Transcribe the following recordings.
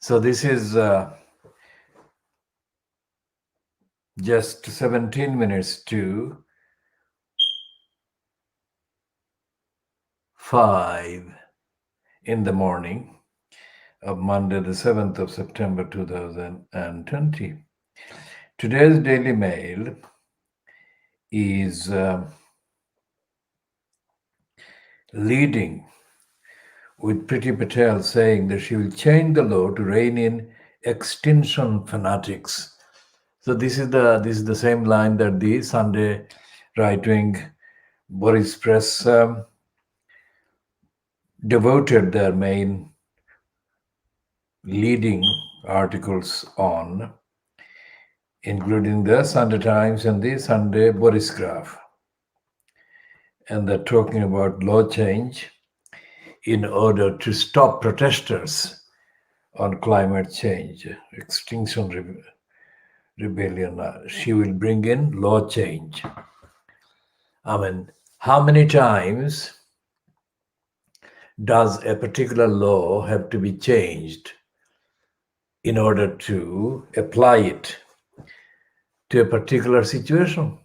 So this is just 17 minutes to 5 in the morning of Monday, the 7th of September 2020. Today's Daily Mail is leading with Priti Patel saying that she will change the law to rein in extinction fanatics. So this is the same line that the Sunday right-wing Boris Press devoted their main leading articles on, including the Sunday Times and the Sunday Boris Graph. And they're talking about law change in order to stop protesters on climate change, extinction rebellion. She will bring in law change. I mean, how many times does a particular law have to be changed in order to apply it to a particular situation?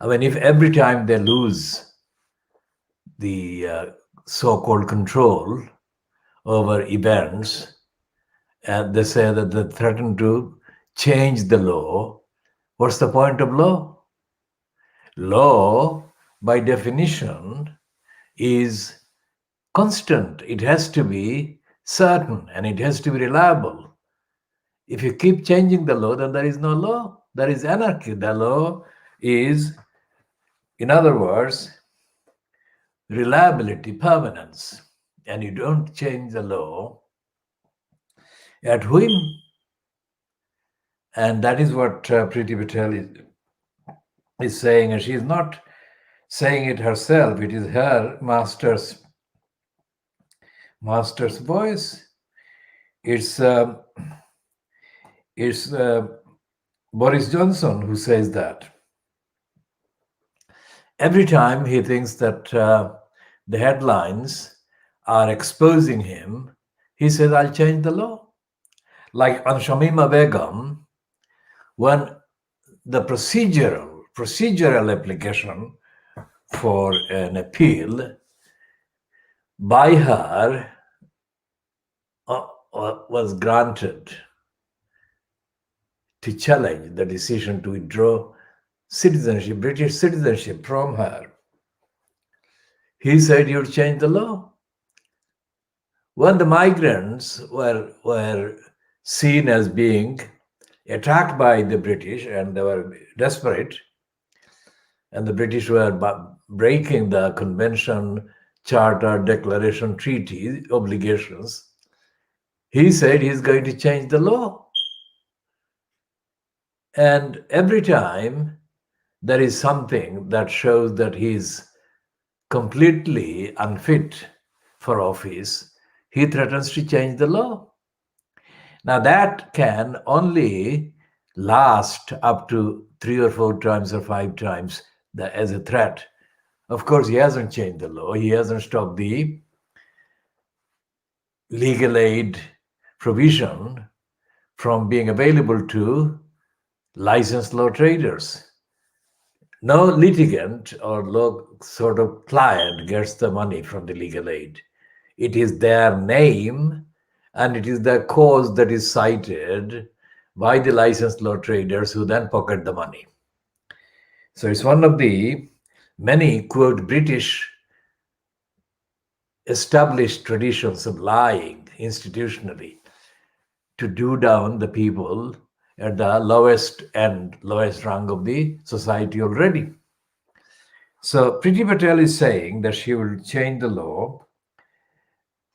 I mean, if every time they lose the so-called control over events, and they say that they threaten to change the law, what's the point of law? Law, by definition, is constant. It has to be certain and it has to be reliable. If you keep changing the law, then there is no law. There is anarchy. The law is, in other words, reliability, permanence. And you don't change the law at whim. And that is what Priti Patel is saying. And she is not saying it herself. It is her master's voice. It's Boris Johnson who says that. Every time he thinks that the headlines are exposing him, he says, I'll change the law. Like on Shamima Begum, when the procedural application for an appeal by her was granted to challenge the decision to withdraw citizenship, British citizenship from her. He said he would change the law. When the migrants were seen as being attacked by the British and they were desperate, and the British were breaking the convention, charter, declaration, treaty obligations, he said he's going to change the law. And every time there is something that shows that he's completely unfit for office, he threatens to change the law. Now that can only last up to 3 or 4 times or 5 times as a threat. Of course, he hasn't changed the law. He hasn't stopped the legal aid provision from being available to licensed law traders. No litigant or law sort of client gets the money from the legal aid. It is their name and it is their cause that is cited by the licensed law traders who then pocket the money. So it's one of the many, quote, British established traditions of lying institutionally to do down the people at the lowest rung of the society already. So Priti Patel is saying that she will change the law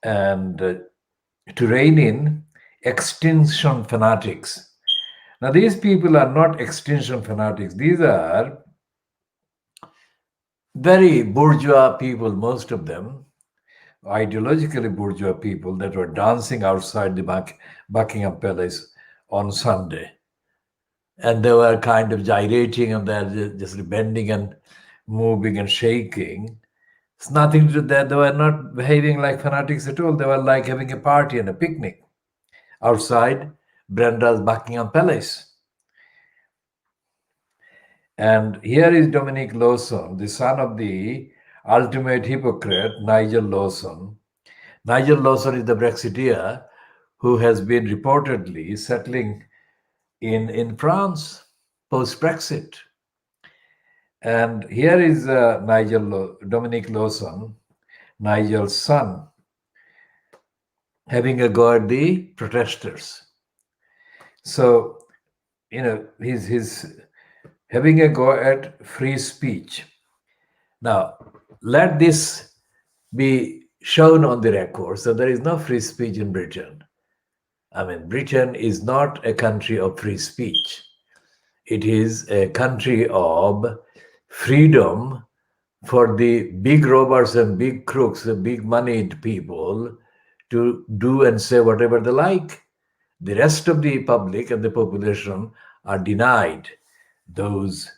and to rein in extinction fanatics. Now, these people are not extinction fanatics. These are very bourgeois people, most of them, ideologically bourgeois people that were dancing outside the Buckingham Palace on Sunday. And they were kind of gyrating and they're just bending and moving and shaking. It's nothing to do that. They were not behaving like fanatics at all. They were like having a party and a picnic. outside Brenda's Buckingham Palace. And here is Dominic Lawson, the son of the ultimate hypocrite, Nigel Lawson. Nigel Lawson is the Brexiteer who has been reportedly settling in France post-Brexit. And here is Dominic Lawson, Nigel's son, having a go at the protesters. So, he's having a go at free speech. Now, let this be shown on the record. So there is no free speech in Britain. I mean, Britain is not a country of free speech. It is a country of freedom for the big robbers and big crooks, the big moneyed people, to do and say whatever they like. The rest of the public and the population are denied those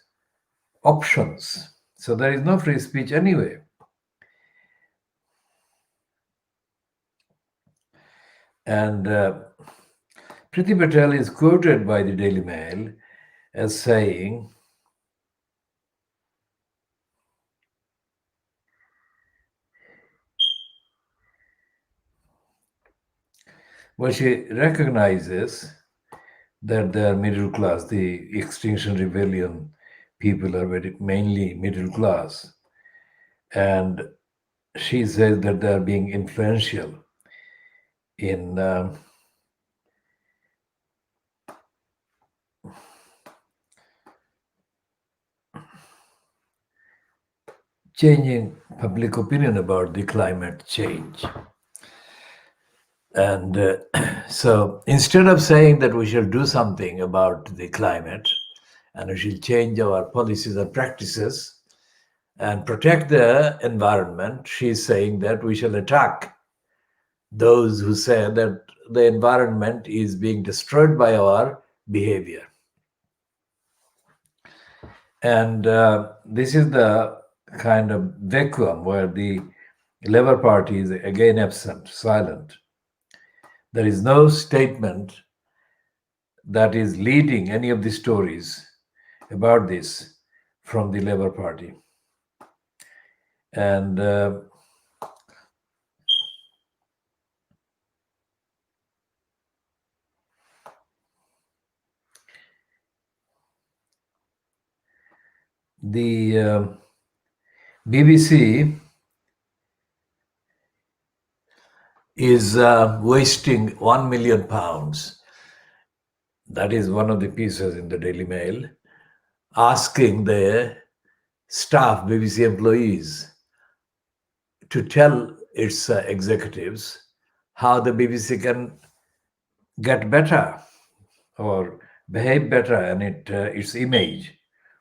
options. So there is no free speech anyway. And Priti Patel is quoted by the Daily Mail as saying, well, she recognizes that they are middle class. The Extinction Rebellion people are mainly middle class. And she says that they are being influential in changing public opinion about the climate change. And so instead of saying that we shall do something about the climate and we shall change our policies and practices and protect the environment, she's saying that we shall attack those who say that the environment is being destroyed by our behavior. And this is the kind of vacuum where the Labour Party is again absent, silent. There is no statement that is leading any of the stories about this from the Labour Party. And the BBC is wasting £1 million. That is one of the pieces in the Daily Mail, asking the staff, BBC employees, to tell its executives how the BBC can get better or behave better and its image.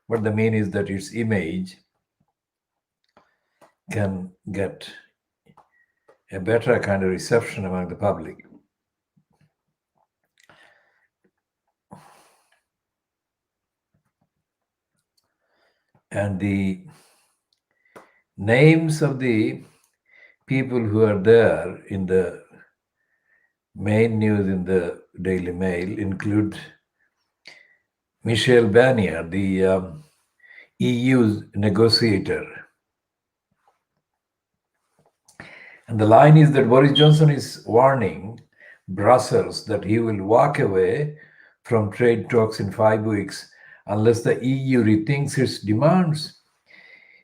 What they mean is that its image can get a better kind of reception among the public. And the names of the people who are there in the main news in the Daily Mail include Michel Barnier, the EU's negotiator. And the line is that Boris Johnson is warning Brussels that he will walk away from trade talks in 5 weeks unless the EU rethinks its demands.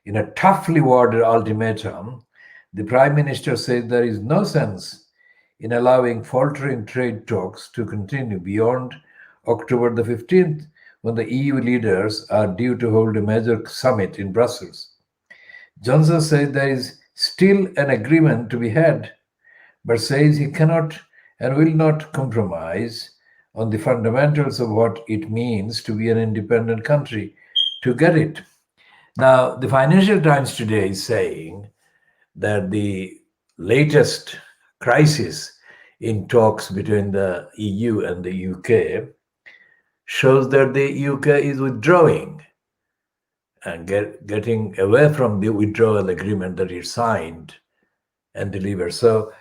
In a toughly worded ultimatum, the Prime Minister said there is no sense in allowing faltering trade talks to continue beyond October the 15th, when the EU leaders are due to hold a major summit in Brussels. Johnson said there is still an agreement to be had, but says he cannot and will not compromise on the fundamentals of what it means to be an independent country to get it. Now, the Financial Times today is saying that the latest crisis in talks between the EU and the UK shows that the UK is withdrawing and getting away from the withdrawal agreement that it signed and delivered. So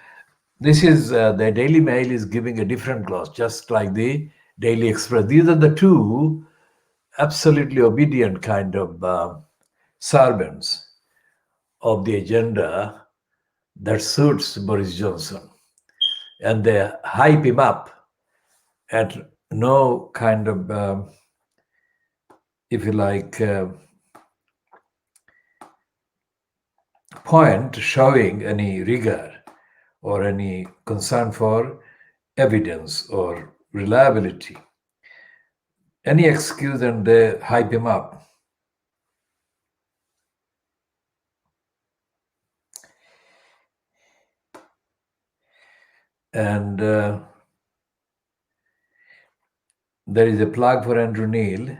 This is the Daily Mail is giving a different gloss, just like the Daily Express. These are the two absolutely obedient kind of servants of the agenda that suits Boris Johnson. And they hype him up at no kind of, if you like, point showing any rigor or any concern for evidence or reliability. Any excuse and they hype him up. And there is a plug for Andrew Neil.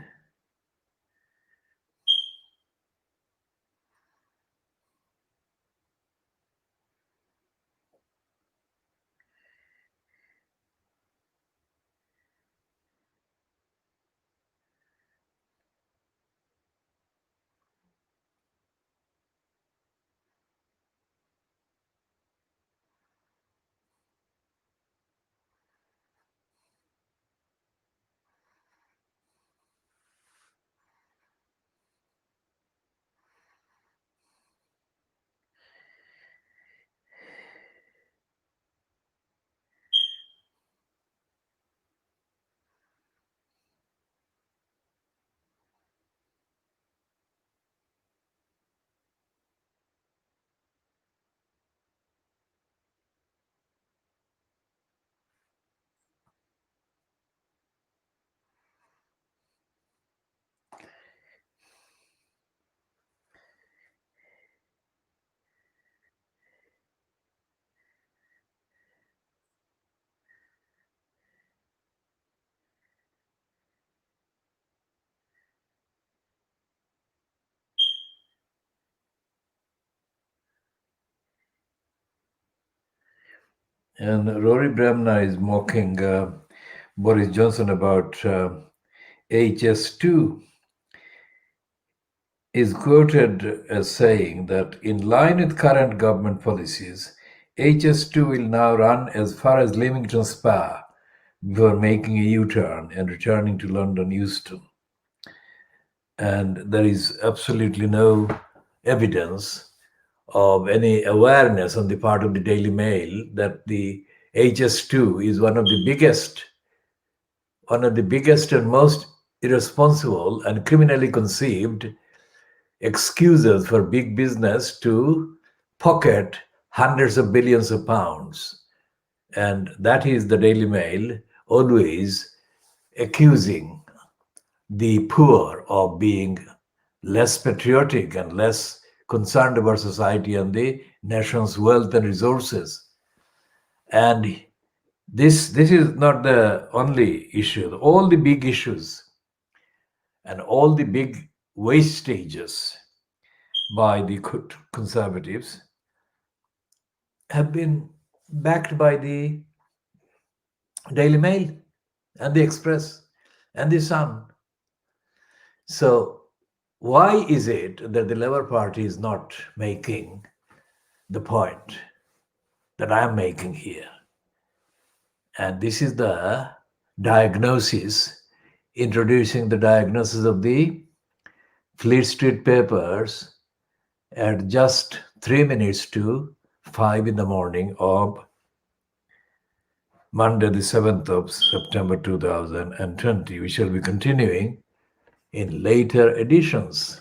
And Rory Bremner is mocking Boris Johnson about HS2. Is quoted as saying that in line with current government policies, HS2 will now run as far as Leamington Spa before making a U-turn and returning to London Euston. And there is absolutely no evidence of any awareness on the part of the Daily Mail that the HS2 is one of the biggest and most irresponsible and criminally conceived excuses for big business to pocket hundreds of billions of pounds. And that is the Daily Mail always accusing the poor of being less patriotic and less concerned about society and the nation's wealth and resources. And this is not the only issue. All the big issues and all the big wastages by the conservatives have been backed by the Daily Mail and the Express and the Sun. So why is it that the Labour Party is not making the point that I'm making here? And this is the diagnosis, introducing the diagnosis of the Fleet Street papers at just 3 minutes to 5 in the morning of Monday, the 7th of September 2020. We shall be continuing in later editions.